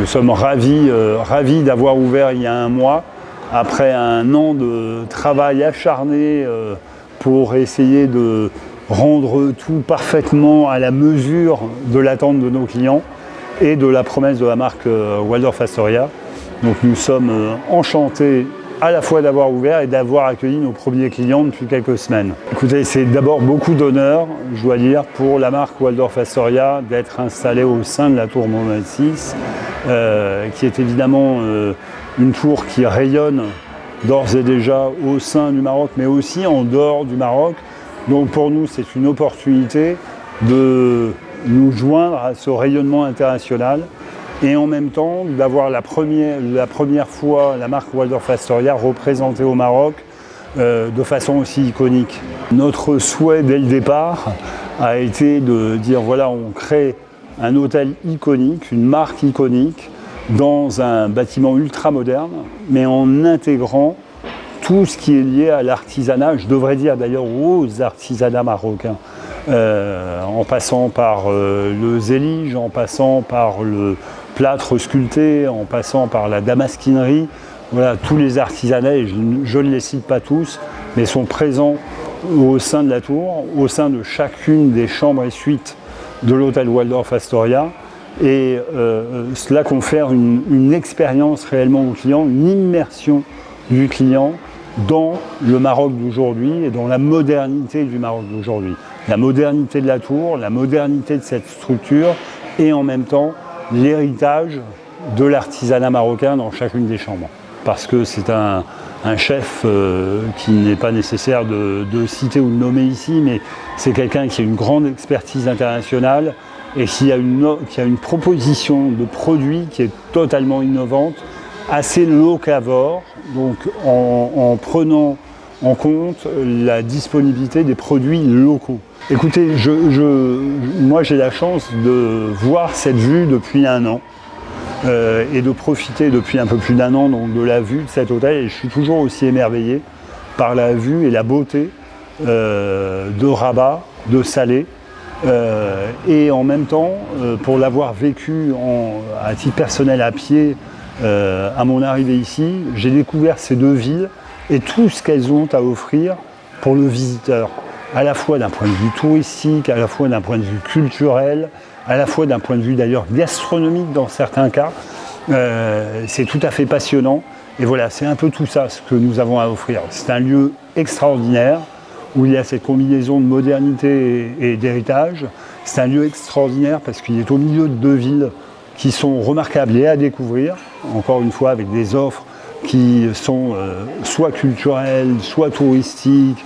sommes ravis d'avoir ouvert il y a un mois, après un an de travail acharné pour essayer de rendre tout parfaitement à la mesure de l'attente de nos clients et de la promesse de la marque Waldorf Astoria. Donc nous sommes enchantés à la fois d'avoir ouvert et d'avoir accueilli nos premiers clients depuis quelques semaines. Écoutez, c'est d'abord beaucoup d'honneur, je dois dire, pour la marque Waldorf Astoria d'être installée au sein de la tour Mohammed VI, qui est évidemment une tour qui rayonne d'ores et déjà au sein du Maroc, mais aussi en dehors du Maroc. Donc pour nous, c'est une opportunité de nous joindre à ce rayonnement international et en même temps d'avoir la première fois la marque Waldorf Astoria représentée au Maroc de façon aussi iconique. Notre souhait dès le départ a été de dire voilà, on crée un hôtel iconique, une marque iconique dans un bâtiment ultra moderne, mais en intégrant tout ce qui est lié à l'artisanat, je devrais dire d'ailleurs aux artisanats marocains, en passant par le zélige, en passant par le plâtre sculpté, en passant par la damasquinerie. Voilà, tous les artisanats, et je ne les cite pas tous, mais sont présents au sein de la tour, au sein de chacune des chambres et suites de l'hôtel Waldorf Astoria. Et cela confère une expérience réellement au client, une immersion du client dans le Maroc d'aujourd'hui et dans la modernité du Maroc d'aujourd'hui. La modernité de la tour, la modernité de cette structure et en même temps l'héritage de l'artisanat marocain dans chacune des chambres. Parce que c'est un chef qui n'est pas nécessaire de citer ou de nommer ici, mais c'est quelqu'un qui a une grande expertise internationale et qui a une proposition de produit qui est totalement innovante, assez locavore, donc en prenant en compte la disponibilité des produits locaux. Écoutez, moi j'ai la chance de voir cette vue depuis un an et de profiter depuis un peu plus d'un an donc, de la vue de cet hôtel, et je suis toujours aussi émerveillé par la vue et la beauté de Rabat, de Salé. Et en même temps, pour l'avoir vécu à titre personnel à pied à mon arrivée ici, j'ai découvert ces deux villes et tout ce qu'elles ont à offrir pour le visiteur, à la fois d'un point de vue touristique, à la fois d'un point de vue culturel, à la fois d'un point de vue d'ailleurs gastronomique dans certains cas. C'est tout à fait passionnant et voilà, c'est un peu tout ça ce que nous avons à offrir. C'est un lieu extraordinaire où il y a cette combinaison de modernité et d'héritage. C'est un lieu extraordinaire parce qu'il est au milieu de deux villes qui sont remarquables et à découvrir, encore une fois avec des offres qui sont soit culturelles, soit touristiques,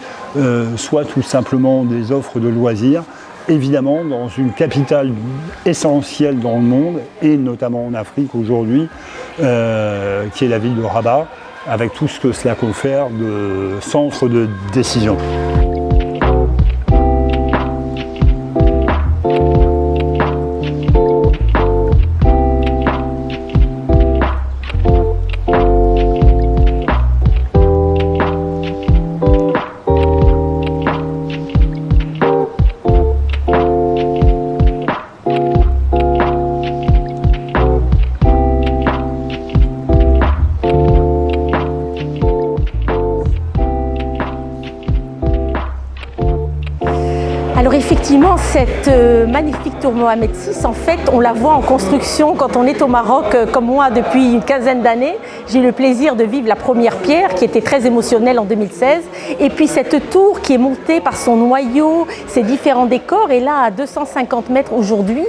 soit tout simplement des offres de loisirs. Évidemment, dans une capitale essentielle dans le monde, et notamment en Afrique aujourd'hui, qui est la ville de Rabat, avec tout ce que cela confère de centre de décision. Alors effectivement, cette magnifique tour Mohammed VI, en fait, on la voit en construction quand on est au Maroc, comme moi, depuis une quinzaine d'années. J'ai eu le plaisir de vivre la première pierre, qui était très émotionnelle en 2016. Et puis cette tour qui est montée par son noyau, ses différents décors. Et là, à 250 mètres aujourd'hui,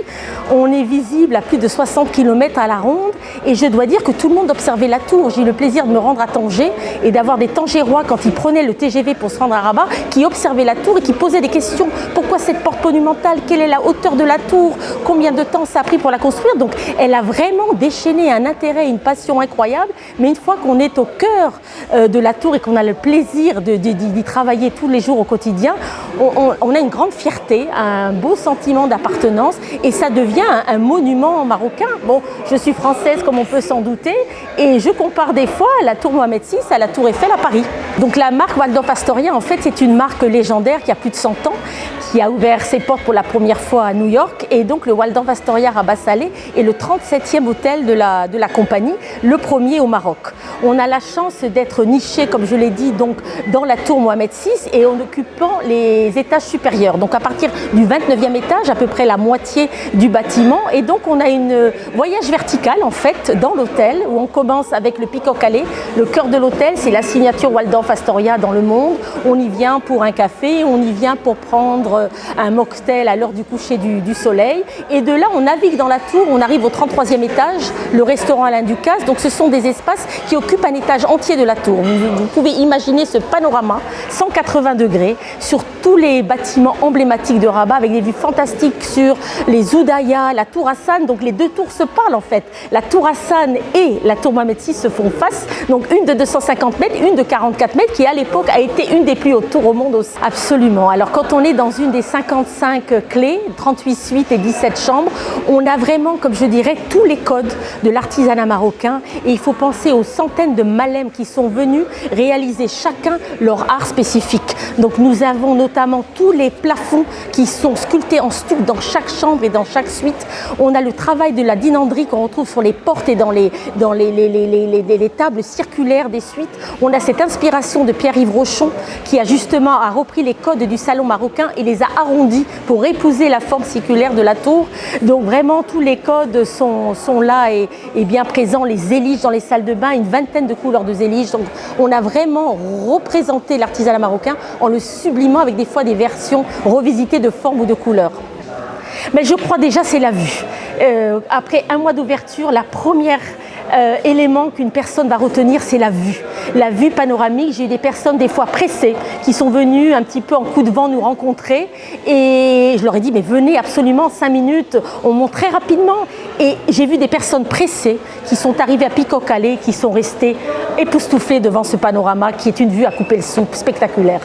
on est visible à plus de 60 km à la ronde. Et je dois dire que tout le monde observait la tour. J'ai eu le plaisir de me rendre à Tanger et d'avoir des Tangérois, quand ils prenaient le TGV pour se rendre à Rabat, qui observaient la tour et qui posaient des questions. Pourquoi cette porte monumentale? Quelle est la hauteur de la tour? Combien de temps ça a pris pour la construire? Donc elle a vraiment déchaîné un intérêt et une passion incroyable. Mais une fois qu'on est au cœur de la tour et qu'on a le plaisir d'y travailler tous les jours au quotidien, on a une grande fierté, un beau sentiment d'appartenance et ça devient un monument marocain. Bon, je suis française comme on peut s'en douter et je compare des fois la tour Mohammed VI à la tour Eiffel à Paris. Donc la marque Waldorf Astoria, en fait, c'est une marque légendaire qui a plus de 100 ans, qui a ouvert ouvert ses portes pour la première fois à New York, et donc le Waldorf Astoria Rabat Salé est le 37e hôtel de la compagnie, le premier au Maroc. On a la chance d'être niché, comme je l'ai dit, donc dans la tour Mohamed VI et en occupant les étages supérieurs. Donc à partir du 29e étage, à peu près la moitié du bâtiment, et donc on a une voyage vertical en fait dans l'hôtel où on commence avec le Peacock Alley. Le cœur de l'hôtel, c'est la signature Waldorf Astoria dans le monde. On y vient pour un café, on y vient pour prendre un mocktail à l'heure du coucher du soleil. Et de là, on navigue dans la tour, on arrive au 33e étage, le restaurant Alain Ducasse. Donc ce sont des espaces qui occupent un étage entier de la tour. Vous pouvez imaginer ce panorama 180 degrés sur tous les bâtiments emblématiques de Rabat avec des vues fantastiques sur les Oudaya, la tour Hassan. Donc les deux tours se parlent en fait. La tour Hassan et la tour Mohamed VI se font face. Donc une de 250 mètres, une de 44 mètres qui à l'époque a été une des plus hautes tours au monde aussi. Absolument. Alors quand on est dans une des 55 clés, 38 suites et 17 chambres, on a vraiment, comme je dirais, tous les codes de l'artisanat marocain, et il faut penser aux centaines de malèmes qui sont venus réaliser chacun leur art spécifique. Donc nous avons notamment tous les plafonds qui sont sculptés en stuc dans chaque chambre et dans chaque suite. On a le travail de la dinanderie qu'on retrouve sur les portes et dans les tables circulaires des suites. On a cette inspiration de Pierre-Yves Rochon qui a justement repris les codes du salon marocain et les a arrondis pour épouser la forme circulaire de la tour. Donc vraiment tous les codes sont là et bien présents. Les éliges dans les salles de bain, une vingtaine de couleurs de éliges. Donc on a vraiment représenté l'artisanat marocain en le sublimant avec des fois des versions revisitées de formes ou de couleurs. Mais je crois déjà c'est la vue. Après un mois d'ouverture, la première élément qu'une personne va retenir, c'est la vue. La vue panoramique. J'ai eu des personnes des fois pressées qui sont venues un petit peu en coup de vent nous rencontrer, et je leur ai dit mais venez absolument, 5 minutes, on monte très rapidement. Et j'ai vu des personnes pressées qui sont arrivées à Peacock Alley, qui sont restées époustouflées devant ce panorama qui est une vue à couper le souffle spectaculaire.